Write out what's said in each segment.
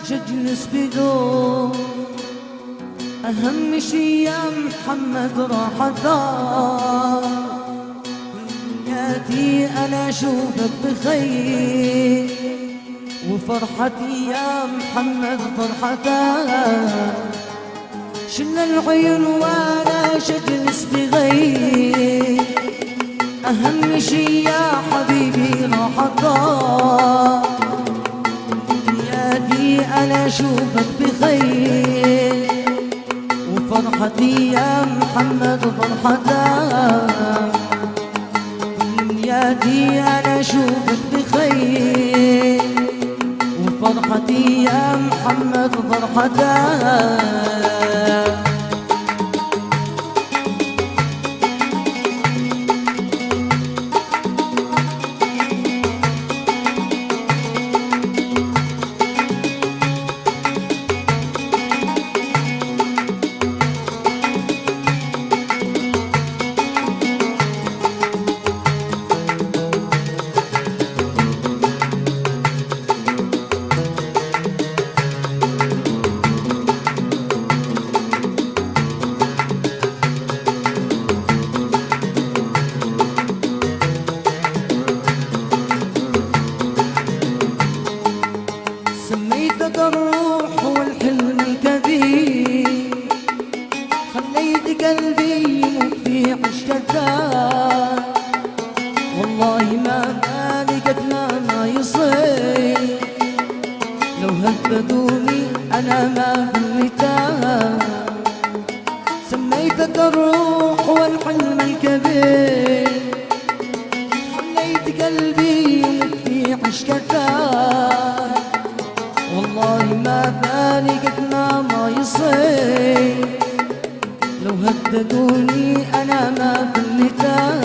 تجلس بدون أهم شي يا محمد راح ثار دنياتي أنا أشوفك بخير وفرحتي يا محمد فرحتك شل العيون وأنا شجلس بغير أهم شي يا حبيبي راح ثار دنياتي أنا أشوفك بخير وفرحتي يا محمد فرحتك دنياتي أنا أشوفك بخير وفرحتي يا محمد فرحتك سميتك الروح والحلم الكبير خليت قلبي يموت في عشقتك والله ما بالي قتلى ما يصير لو هددوني أنا ما فلتك سميتك الروح والحلم الكبير خليت قلبي يموت في عشقتك والله ما بالي قتلى ما يصير لو هددوني أنا ما فلتك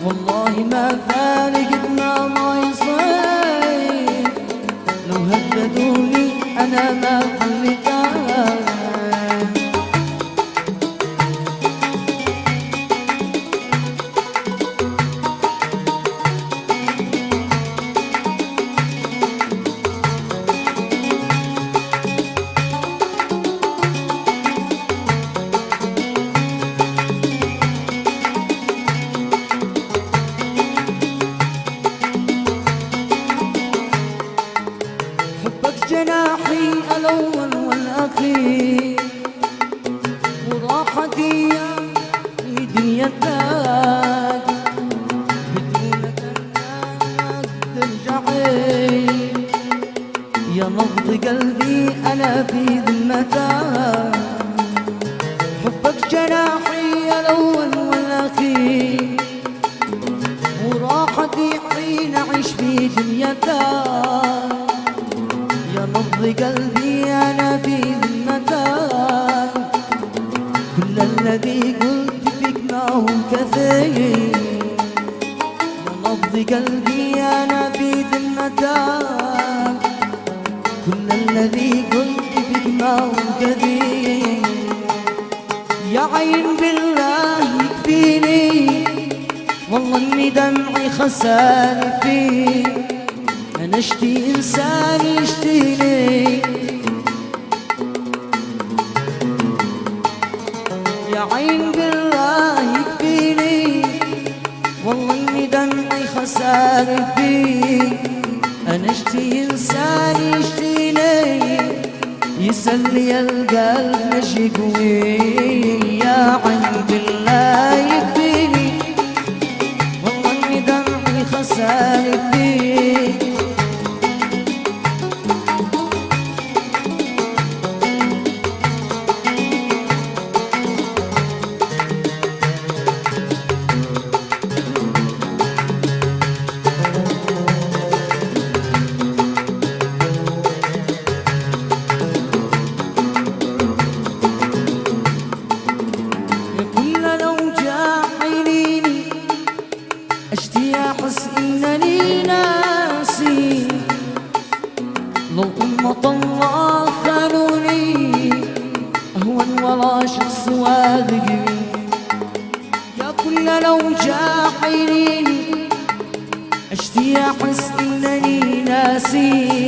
والله ما بالي قتلى ما يصير لو هددوني أنا ما فلتك جناحي الأول والأخير وراحتي في دنيتك بدونك أنا ترجعي يا نبض قلبي أنا في ذمتك حبك جناحي الأول والأخير وراحتي حين أعيش في دنيتك يا نبض قلبي أنا في ذمتك كل الذي قلت فيك ما هو كثير يا نبض قلبي أنا في ذمتك كل الذي قلت فيك ما هو كثير يا عين بالله يكفيني والله إني دمعي خساري فيك أنا اشتي إنسان يشتيني يا عين بالله يكفيني والله إني دمعي خساري فيك أنا اشتي إنسان يشتيني يسلي القلب مش يقوي يا عين بالله يكفيني والله إني دمعي خساري فيك أحس إنني ناسي لو أمة الله خانوني أهون ولا شخص واثق يا كل لو جاحيني أشتي أحس إنني ناسي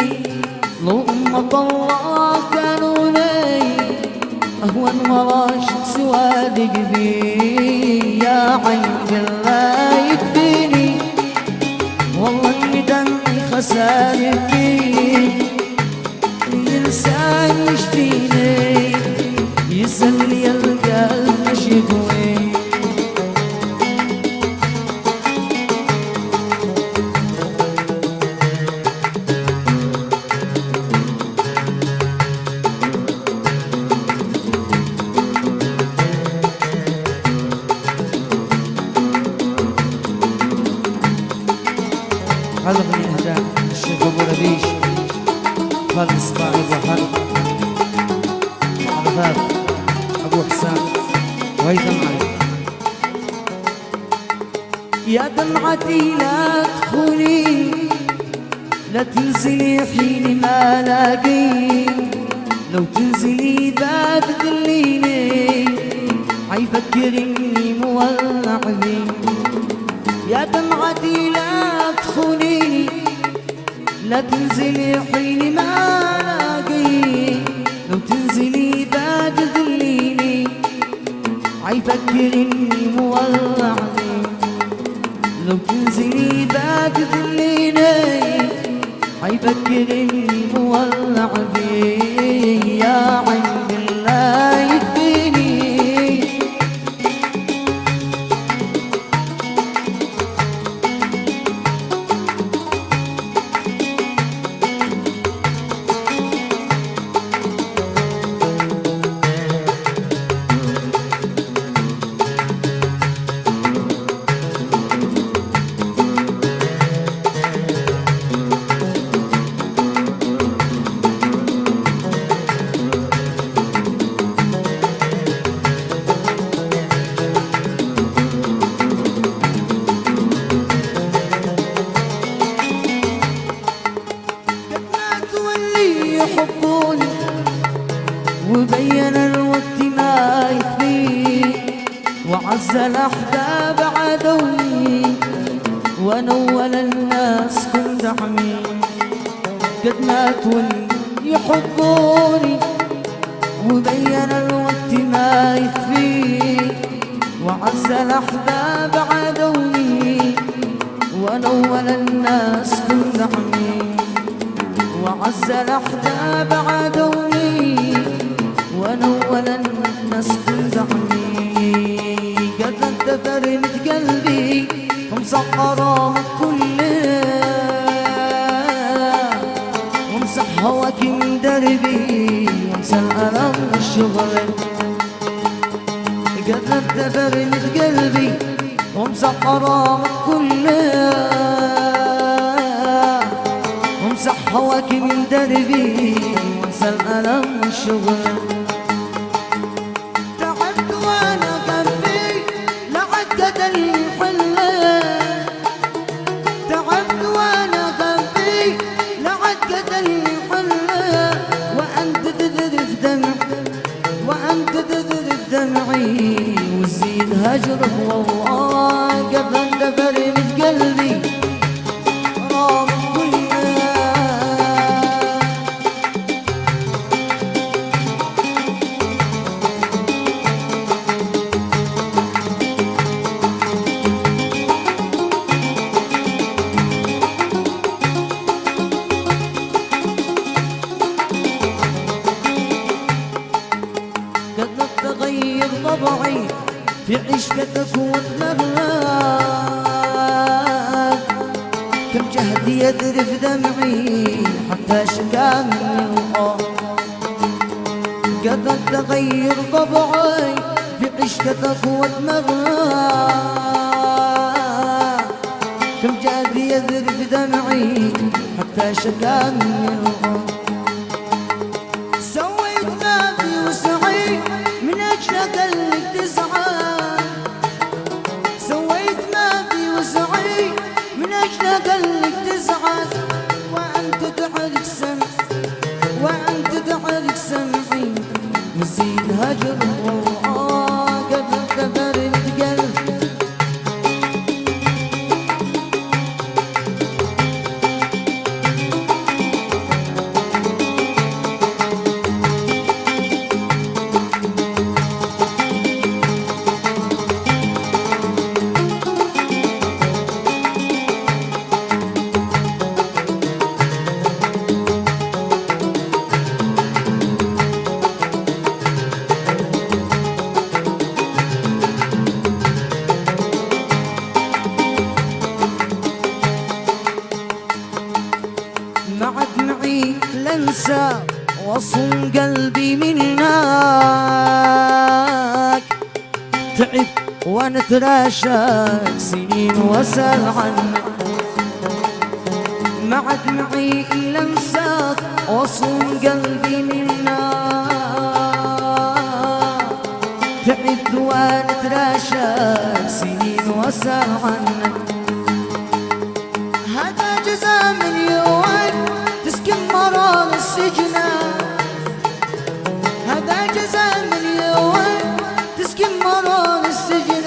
لو أمة الله كانوا لي أهون وراش سوادق فيه يا عند الله يكفيني والله إني دمي خساري فيه الإنسان يشفيني يسأل يلقى المشكوي هذا من الهداء الشيخ أبو ربيش خالد الصباعي أبو حرب عرفات أبو حسام وهيثم علي يا دمعتي لا تدخلي لا تنزلي حين ما لاقي لو تنزلي ذا تدليني عيفكرني مولع بي يا دمعتي لا تخونيني لا تنزلي حين ما لاقي لو تنزلي بعد تذليني عيفكرني مولع بي لو تنزلي بعد تذليني عيفكرني مولع بي يا عند الله يكفيني يحبوني وبين الوقت ما يكفي وعز الأحباب عدوي ونول الناس كنت دعمي قد مات واللي يحبوني وبين الوقت ما يكفي وعز الأحباب عدوي ونول الناس كنت دعمي وعز الأحباب عدوي ونول الناس دعمي قد انتفرت قلبي ومسقرة من كلها ومسح هواك من دربي وانسى الألم والشغل قد انتفرت قلبي ومسقرة من كلها وامسح هواك من دربي وانسى الألم والشغل تعبت وانا قلبي لعقد الحلة تعبت وانا قلبي لعقد الحلة وانت تذرف دمعي وانت تذرف دمعي وزيد هجرك والله قبل ان تفرمت قلبي تغير طبعي في عشقتك واتمرق كم جهدي يذرف دمعي حتى شكا مني القاع قد تغير طبعي في عشقتك واتمرق كم جهدي يذرف دمعي حتى شكا مني القاع سويت ما في وسعي من أجلك اللي تسعى سويت ما في وسعي من أجلك اللي تسعى وأنت تعرف سمع وأنت تعرف سمعي وزيد هجر والله قبل تفرد قلبي معي لانسى واصون قلبي من هناك. تعبت وانا اتراشاك سنين واسال عنك، ما عاد معي الا انساك واصون قلبي من هناك. تعبت وانا اتراشاك سنين واسال عنك. هذا جزاء من يوم تسكن مرار السجن، هذا جزاء من يوم تسكن مرار السجن.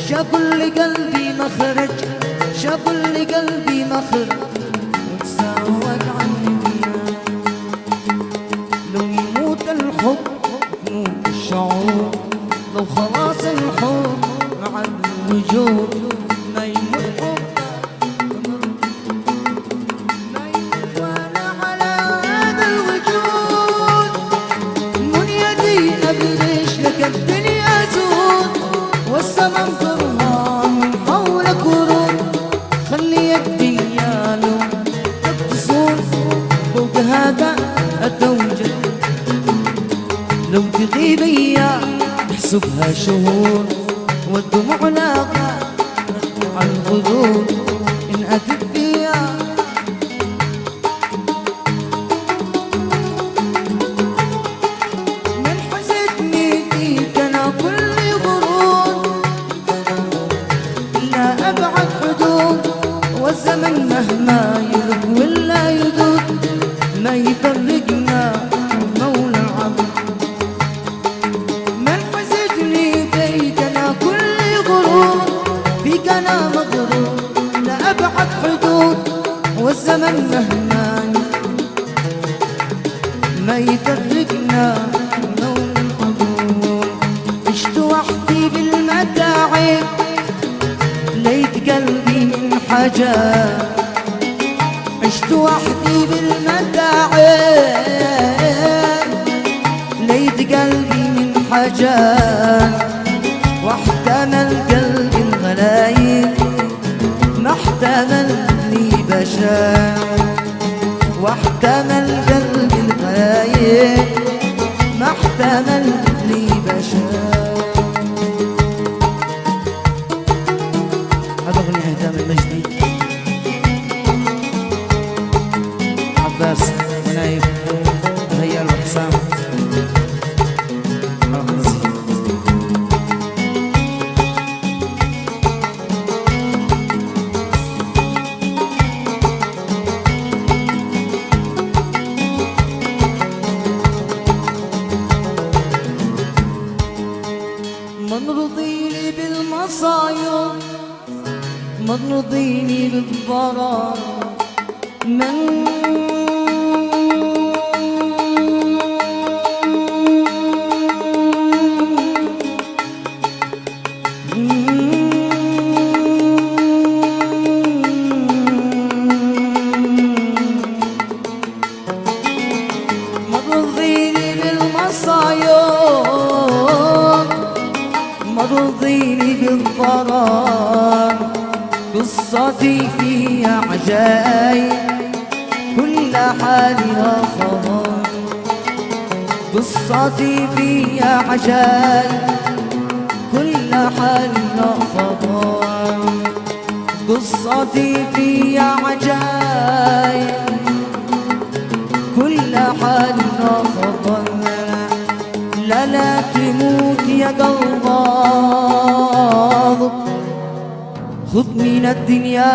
شاب لقلبي مخرج، شاب لقلبي مخرج، وتساوك عني. لو يموت الحب يموت الشعور، لو خلاص الحب مع الوجود ما يموت حب. الدنيا زود والسما مطرها من حولك ورود، خلي الدنيا لو تبتصون فوق هذا التوجد. لو تغيب ايام احسبها شهور، والدموع لاقى على الخدود ان اتت فيها. والزمن مهما يلف ولا يدود ما يفرقنا مولى العبد. من حسدني فيك انا كل غرور، فيك انا مغرور لا ابعد حدود. والزمن مهما ما يفرقنا مولى العبد. عشت وحدي بالمتاعب ليت قلبي من حجر، عشت وحدي بالمتاعب ليت قلبي من حجر. واحتمل قلبي الغلايب ما احتمل لي بشر، واحتمل قلبي الغلايب ما احتمل لي بشر. هذا أغنية إهداء من مجدي عباس ونايف ريال وحسام. من رضيني بالمصايب، من رضيني بالضرر، من رضيني بالمصايب، مرضيني بالضرر. قصتي فيها عجايب كل حالها خبر، قصتي فيها عجايب كل حالها خبر. قصتي فيها عجايب كل حالها خبر. لا لا تموت يا قلبي، خذ من الدنيا